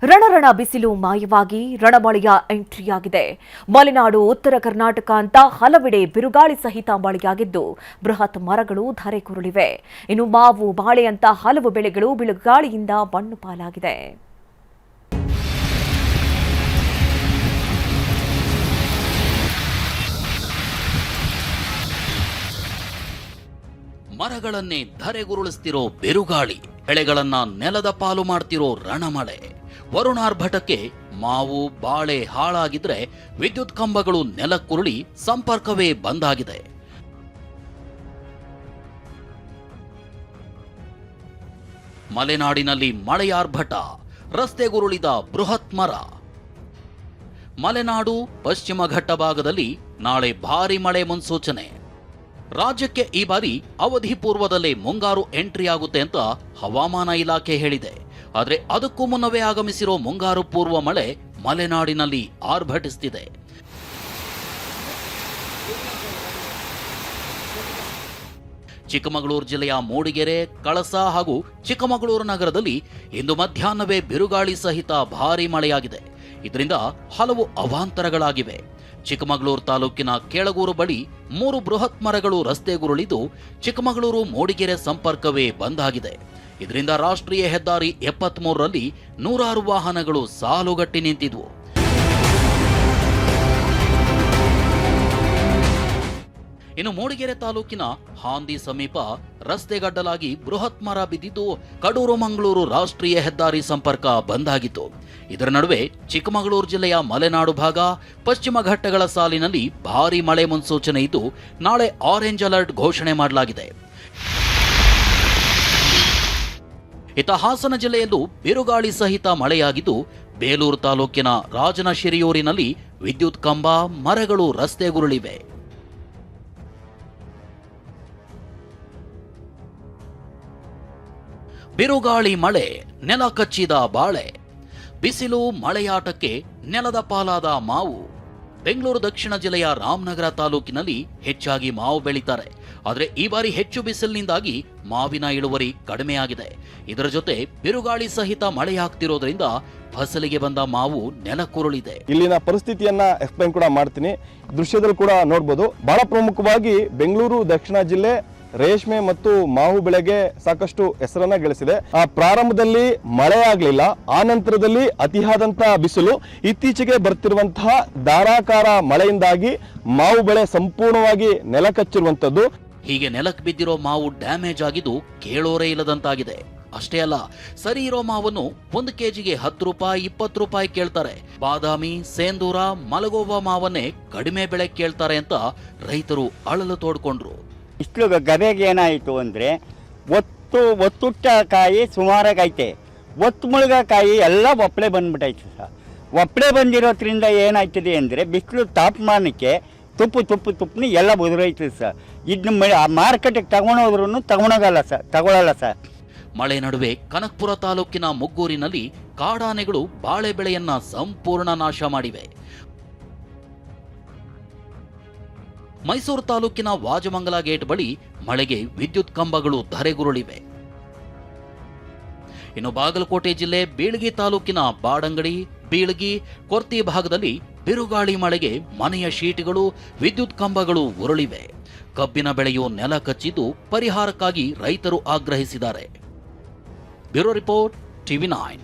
ರಣರಣ ಬಿಸಿಲು ಮಾಯವಾಗಿ ರಣಮಳೆಯ ಎಂಟ್ರಿಯಾಗಿದೆ. ಮಲೆನಾಡು, ಉತ್ತರ ಕರ್ನಾಟಕ ಅಂತ ಹಲವೆಡೆ ಬಿರುಗಾಳಿ ಸಹಿತ ಮಳೆಯಾಗಿದ್ದು ಬೃಹತ್ ಮರಗಳು ಧರೆಗುರುಳಿವೆ. ಇನ್ನು ಮಾವು, ಬಾಳೆ ಅಂತ ಹಲವು ಬೆಳೆಗಳು ಬಿರುಗಾಳಿಯಿಂದ ಮಣ್ಣು ಪಾಲಾಗಿದೆ. ಮರಗಳನ್ನೇ ಧರೆಗುರುಳಿಸ್ತಿರೋ ಬಿರುಗಾಳಿ, ಬೆಳೆಗಳನ್ನ ನೆಲದ ಪಾಲು ಮಾಡ್ತಿರೋ ರಣಮಳೆ. ವರುಣಾರ್ಭಟಕ್ಕೆ ಮಾವು, ಬಾಳೆ ಹಾಳಾಗಿದ್ರೆ ವಿದ್ಯುತ್ ಕಂಬಗಳು ನೆಲಕ್ಕುರುಳಿ ಸಂಪರ್ಕವೇ ಬಂದಾಗಿದೆ. ಮಲೆನಾಡಿನಲ್ಲಿ ಮಳೆಯಾರ್ಭಟ, ರಸ್ತೆಗುರುಳಿದ ಬೃಹತ್ ಮರ. ಮಲೆನಾಡು, ಪಶ್ಚಿಮ ಘಟ್ಟ ಭಾಗದಲ್ಲಿ ನಾಳೆ ಭಾರಿ ಮಳೆ ಮುನ್ಸೂಚನೆ. ರಾಜ್ಯಕ್ಕೆ ಈ ಬಾರಿ ಅವಧಿ ಪೂರ್ವದಲ್ಲೇ ಮುಂಗಾರು ಎಂಟ್ರಿ ಆಗುತ್ತೆ ಅಂತ ಹವಾಮಾನ ಇಲಾಖೆ ಹೇಳಿದೆ. ಆದರೆ ಅದಕ್ಕೂ ಮುನ್ನವೇ ಆಗಮಿಸಿರೋ ಮುಂಗಾರು ಪೂರ್ವ ಮಳೆ ಮಲೆನಾಡಿನಲ್ಲಿ ಆರ್ಭಟಿಸುತ್ತಿದೆ. ಚಿಕ್ಕಮಗಳೂರು ಜಿಲ್ಲೆಯ ಮೂಡಿಗೆರೆ, ಕಳಸ ಹಾಗೂ ಚಿಕ್ಕಮಗಳೂರು ನಗರದಲ್ಲಿ ಇಂದು ಮಧ್ಯಾಹ್ನವೇ ಬಿರುಗಾಳಿ ಸಹಿತ ಭಾರೀ ಮಳೆಯಾಗಿದೆ. ಇದರಿಂದ ಹಲವು ಅವಾಂತರಗಳಾಗಿವೆ. ಚಿಕ್ಕಮಗಳೂರು ತಾಲೂಕಿನ ಕೇಳಗೂರು ಬಳಿ 3 ಬೃಹತ್ ಮರಗಳು ರಸ್ತೆಗುರುಳಿದು ಚಿಕ್ಕಮಗಳೂರು ಮೂಡಿಗೆರೆ ಸಂಪರ್ಕವೇ ಬಂದಾಗಿದೆ. ಇದರಿಂದ ರಾಷ್ಟ್ರೀಯ ಹೆದ್ದಾರಿ 73ರಲ್ಲಿ 100 ವಾಹನಗಳು ಸಾಲುಗಟ್ಟಿ ನಿಂತಿದ್ವು. ಇನ್ನು ಮೂಡಿಗೆರೆ ತಾಲೂಕಿನ ಹಾಂದಿ ಸಮೀಪ ರಸ್ತೆಗಡ್ಡಲಾಗಿ ಬೃಹತ್ ಮರ ಬಿದ್ದಿದ್ದು ಕಡೂರು ಮಂಗಳೂರು ರಾಷ್ಟ್ರೀಯ ಹೆದ್ದಾರಿ ಸಂಪರ್ಕ ಬಂದಾಗಿತ್ತು. ಇದರ ನಡುವೆ ಚಿಕ್ಕಮಗಳೂರು ಜಿಲ್ಲೆಯ ಮಲೆನಾಡು ಭಾಗ, ಪಶ್ಚಿಮ ಘಟ್ಟಗಳ ಸಾಲಿನಲ್ಲಿ ಭಾರೀ ಮಳೆ ಮುನ್ಸೂಚನೆ ಇದ್ದು ನಾಳೆ ಆರೆಂಜ್ ಅಲರ್ಟ್ ಘೋಷಣೆ ಮಾಡಲಾಗಿದೆ. ಇತ್ತ ಹಾಸನ ಜಿಲ್ಲೆಯಲ್ಲೂ ಬಿರುಗಾಳಿ ಸಹಿತ ಮಳೆಯಾಗಿದ್ದು ಬೇಲೂರು ತಾಲೂಕಿನ ರಾಜನಶಿರಿಯೂರಿನಲ್ಲಿ ವಿದ್ಯುತ್ ಕಂಬ, ಮರಗಳು ರಸ್ತೆಗುರುಳಿವೆ. ಬಿರುಗಾಳಿ ಮಳೆ, ನೆಲ ಕಚ್ಚಿದ ಬಾಳೆ. ಬಿಸಿಲು ಮಳೆಯಾಟಕ್ಕೆ ನೆಲದ ಪಾಲಾದ ಮಾವು. ಬೆಂಗಳೂರು ದಕ್ಷಿಣ ಜಿಲ್ಲೆಯ ರಾಮನಗರ ತಾಲೂಕಿನಲ್ಲಿ ಹೆಚ್ಚಾಗಿ ಮಾವು ಬೆಳೀತಾರೆ. ಆದರೆ ಈ ಬಾರಿ ಹೆಚ್ಚು ಬಿಸಿಲಿನಿಂದಾಗಿ ಮಾವಿನ ಇಳುವರಿ ಕಡಿಮೆಯಾಗಿದೆ. ಇದರ ಜೊತೆ ಬಿರುಗಾಳಿ ಸಹಿತ ಮಳೆಯಾಗ್ತಿರೋದ್ರಿಂದ ಫಸಲಿಗೆ ಬಂದ ಮಾವು ನೆಲಕ್ಕುರುಳಿದೆ. ಇಲ್ಲಿನ ಪರಿಸ್ಥಿತಿಯನ್ನ ಎಕ್ಸ್ಪ್ಲೈನ್ ಕೂಡ ಮಾಡ್ತೀನಿ. ದೃಶ್ಯದಲ್ಲಿ ಕೂಡ ನೋಡಬಹುದು. ಬಹಳ ಪ್ರಮುಖವಾಗಿ ಬೆಂಗಳೂರು ದಕ್ಷಿಣ ಜಿಲ್ಲೆ ರೇಷ್ಮೆ ಮತ್ತು ಮಾವು ಬೆಳೆಗೆ ಸಾಕಷ್ಟು ಹೆಸರನ್ನ ಗಳಿಸಿದೆ. ಪ್ರಾರಂಭದಲ್ಲಿ ಮಳೆ ಆಗಲಿಲ್ಲ, ಆ ನಂತರದಲ್ಲಿ ಅತಿಯಾದಂತಹ ಬಿಸಿಲು, ಇತ್ತೀಚೆಗೆ ಬರ್ತಿರುವಂತಹ ಧಾರಾಕಾರ ಮಳೆಯಿಂದಾಗಿ ಮಾವು ಬೆಳೆ ಸಂಪೂರ್ಣವಾಗಿ ನೆಲ ಕಚ್ಚಿರುವಂತದ್ದು. ಹೀಗೆ ನೆಲಕ್ಕೆ ಬಿದ್ದಿರೋ ಮಾವು ಡ್ಯಾಮೇಜ್ ಆಗಿದ್ದು ಕೇಳೋರೇ ಇಲ್ಲದಂತಾಗಿದೆ. ಅಷ್ಟೇ ಅಲ್ಲ, ಸರಿ ಇರೋ ಮಾವನ್ನು 1 ಕೆಜಿಗೆ 10 ರೂಪಾಯಿ, 20 ರೂಪಾಯಿ ಕೇಳ್ತಾರೆ. ಬಾದಾಮಿ, ಸೇಂದೂರ, ಮಲಗೋವಾ ಮಾವನ್ನೇ ಕಡಿಮೆ ಬೆಲೆ ಕೇಳ್ತಾರೆ ಅಂತ ರೈತರು ಅಳಲು ತೋಡ್ಕೊಂಡ್ರು. ಇಷ್ಟು ಗದೆಗೆ ಏನಾಯಿತು ಅಂದರೆ ಒತ್ತುಟ್ಟ ಕಾಯಿ ಸುಮಾರಾಗೈತೆ, ಒತ್ತು ಮುಳುಗಾಯಿ ಎಲ್ಲ ಒಪ್ಪಳೆ ಬಂದ್ಬಿಟ್ಟೈತೆ ಸರ್. ಒಪ್ಪಳೆ ಬಂದಿರೋದ್ರಿಂದ ಏನಾಯ್ತದೆ ಅಂದರೆ ಬಿಸಿಲು ತಾಪಮಾನಕ್ಕೆ ತುಪ್ಪನಿ ಎಲ್ಲ ಉದುರೈತದೆ ಸರ್. ಇದನ್ನ ಮಾರ್ಕೆಟಿಗೆ ತಗೊಂಡೋದ್ರೂ ತಗೊಳ್ಳಲ್ಲ ಸರ್. ಮಳೆ ನಡುವೆ ಕನಕಪುರ ತಾಲೂಕಿನ ಮುಗ್ಗೂರಿನಲ್ಲಿ ಕಾಡಾನೆಗಳು ಬಾಳೆ ಬೆಳೆಯನ್ನ ಸಂಪೂರ್ಣ ನಾಶ ಮಾಡಿವೆ. ಮೈಸೂರು ತಾಲೂಕಿನ ವಾಜಮಂಗಲ ಗೇಟ್ ಬಳಿ ಮಳೆಗೆ ವಿದ್ಯುತ್ ಕಂಬಗಳು ಧರೆಗುರುಳಿವೆ. ಇನ್ನು ಬಾಗಲಕೋಟೆ ಜಿಲ್ಲೆ ಬೀಳಗಿ ತಾಲೂಕಿನ ಬಾಡಂಗಡಿ, ಬೀಳಗಿ, ಕೊರ್ತಿ ಭಾಗದಲ್ಲಿ ಬಿರುಗಾಳಿ ಮಳೆಗೆ ಮನೆಯ ಶೀಟ್ಗಳು, ವಿದ್ಯುತ್ ಕಂಬಗಳು ಉರುಳಿವೆ. ಕಬ್ಬಿನ ಬೆಳೆಯು ನೆಲ ಕಚ್ಚಿದ್ದು ಪರಿಹಾರಕ್ಕಾಗಿ ರೈತರು ಆಗ್ರಹಿಸಿದ್ದಾರೆ. Bureau report, TV9.